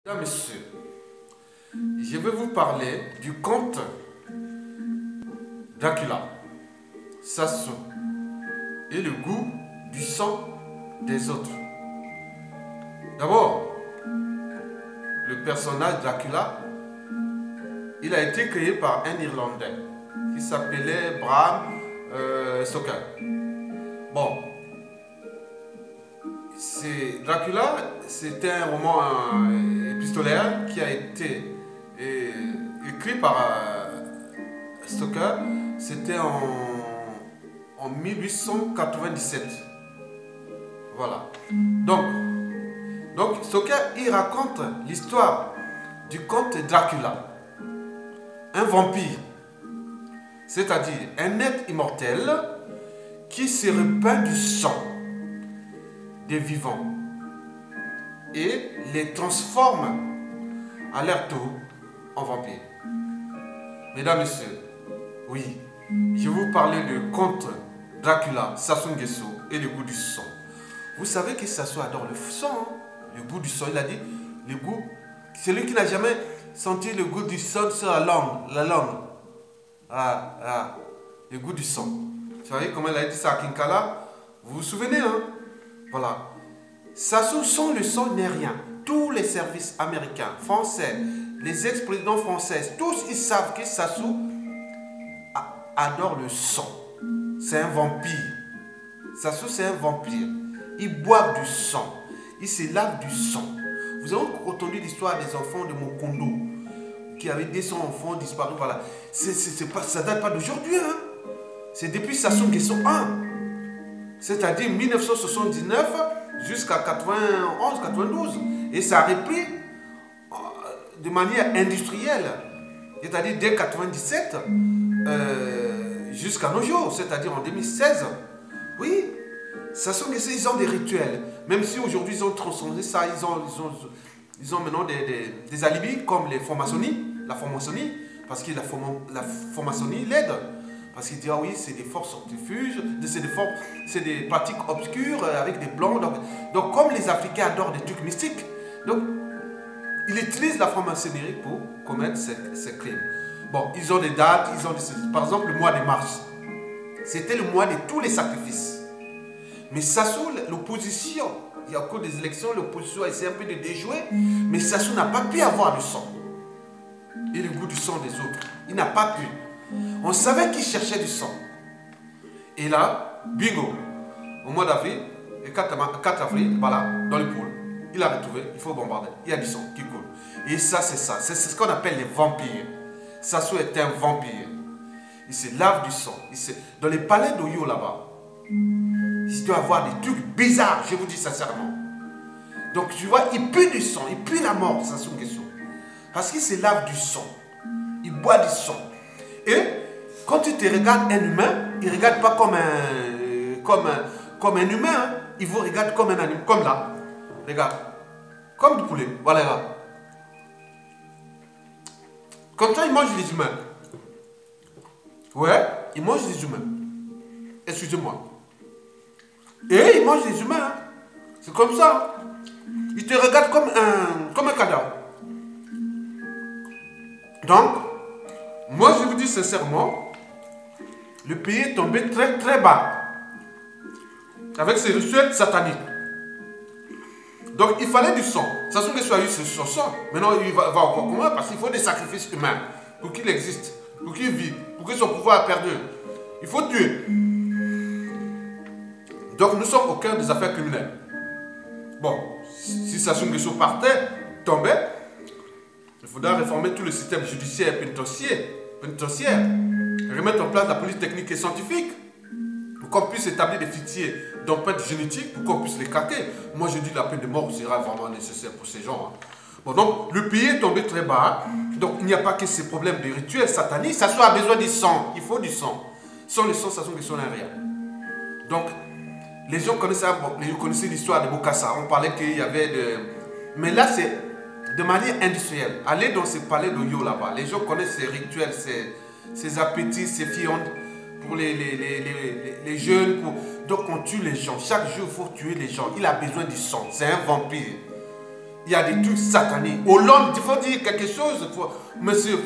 Mesdames, Messieurs, je vais vous parler du conte Dracula, Sasso et le goût du sang des autres. D'abord, le personnage Dracula, il a été créé par un Irlandais qui s'appelait Bram Stoker. Bon, Dracula, c'était un roman épistolaire qui a été écrit par Stoker. C'était en 1897. Voilà. Donc Stoker, il raconte l'histoire du comte Dracula, un vampire, c'est-à-dire un être immortel qui se repeint du sang des vivants et les transforme à leur tour en vampires. Mesdames, Messieurs, oui, je vais vous parler de conte Dracula, Sasso Nguesso et le goût du sang. Vous savez que Sasso adore le sang, hein? Le goût du sang. Il a dit, le goût, celui qui n'a jamais senti le goût du sang sur la langue. Le goût du sang. Vous savez comment il a dit ça à Kinkala? Vous vous souvenez, hein? Voilà. Sasso, sans le sang n'est rien. Tous les services américains, français, les ex-présidents français, tous ils savent que Sasso adore le sang. C'est un vampire. Sasso, c'est un vampire. Il boit du sang. Il se lave du sang. Vous avez entendu l'histoire des enfants de Mokondo qui avaient 200 enfants disparus. Voilà. Ça date pas d'aujourd'hui. Hein? C'est depuis Sasso Nguesso 1. C'est-à-dire 1979 jusqu'à 91, 92. Et ça a repris de manière industrielle. C'est-à-dire dès 97 jusqu'à nos jours. C'est-à-dire en 2016. Oui. Sasso Nguesso, ils ont des rituels. Même si aujourd'hui ils ont transcendé ça, ils ont maintenant des alibis comme la franc-maçonnerie, parce que la franc-maçonnerie l'aide. Parce qu'il dit, ah oui, c'est des forces subterfuges, c'est des pratiques obscures avec des blancs. Donc comme les Africains adorent des trucs mystiques, donc ils utilisent la franc-maçonnerie pour commettre ces crimes. Bon, ils ont des dates, par exemple le mois de mars. C'était le mois de tous les sacrifices. Mais Sasso, l'opposition, il y a encore des élections, l'opposition a essayé un peu de déjouer, mais Sasso n'a pas pu avoir le sang. Et le goût du sang des autres. Il n'a pas pu. On savait qu'il cherchait du sang. Et là, bingo, au mois d'avril, le 4 avril, voilà, dans le pôle, il a retrouvé, il faut bombarder. Il y a du sang qui coule. Et ça, c'est ça. C'est ce qu'on appelle les vampires. Sasso est un vampire. Il se lave du sang. Dans les palais d'Oyo là-bas, il doit avoir des trucs bizarres, je vous dis sincèrement. Donc tu vois, il pue du sang, il pue la mort, Sasso Nguesso. Parce qu'il se lave du sang. Il boit du sang. Et quand tu te regardes un humain, il ne regarde pas comme un humain. Hein. Il vous regarde comme un animal. Comme là. Regarde. Comme du poulet. Voilà là. Comme ça, il mange les humains. Ouais, il mange les humains. Excusez-moi. Et il mange les humains. Hein. C'est comme ça. Il te regarde comme un cadavre. Donc, moi je vous dis sincèrement, le pays est tombé très très bas. Avec ses rituels sataniques. Donc il fallait du sang. Sasso Nguesso a eu son sang. Maintenant il va encore comment? Parce qu'il faut des sacrifices humains. Pour qu'il existe. Pour qu'il vive. Pour que son pouvoir perdure. Il faut tuer. Donc nous sommes au cœur des affaires criminelles. Bon, si Sasso Nguesso partait, tombait, il faudra réformer tout le système judiciaire et pénitentiaire, remettre en place la police technique et scientifique, pour qu'on puisse établir des fichiers d'empreintes génétiques, pour qu'on puisse les craquer. Moi je dis que la peine de mort sera vraiment nécessaire pour ces gens. Hein. Bon, donc le pays est tombé très bas, donc il n'y a pas que ces problèmes de rituels sataniques, Sasso a besoin du sang, il faut du sang. Sans le sang, Sasso Nguesso n'a rien. Donc, les gens connaissaient l'histoire de Bokassa. On parlait qu'il y avait de... Mais là, c'est de manière industrielle. Allez dans ces palais d'Oyo là-bas. Les gens connaissent ces rituels, ces appétits, ces fientes pour les jeunes. Donc on tue les gens. Chaque jour, il faut tuer les gens. Il a besoin du sang. C'est un vampire. il y a des trucs sataniques. Hollande, il faut dire quelque chose. Monsieur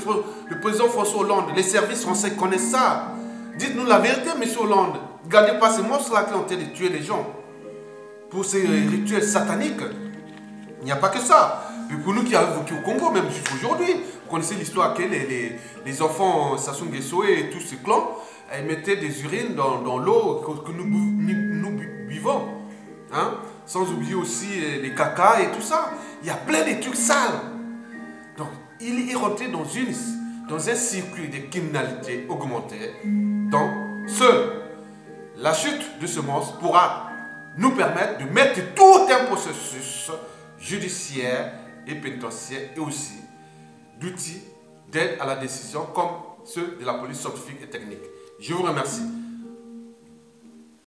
le président François Hollande, les services français connaissent ça. Dites-nous la vérité, monsieur Hollande. Regardez pas ces monstres-là qui ont tenté de tuer les gens. Pour ces rituels sataniques, il n'y a pas que ça. Puis pour nous qui avons vécu au Congo, même aujourd'hui, vous connaissez l'histoire que les enfants Sassou Nguesso et tous ces clans, ils mettaient des urines dans l'eau que nous buvons. Hein? Sans oublier aussi les caca et tout ça. Il y a plein de trucs sales. Donc, il est rentré dans un circuit de criminalité augmentée. Donc, seule la chute de ce monstre pourra nous permettre de mettre tout un processus judiciaire et pénitentiaire et aussi d'outils d'aide à la décision comme ceux de la police scientifique et technique. Je vous remercie.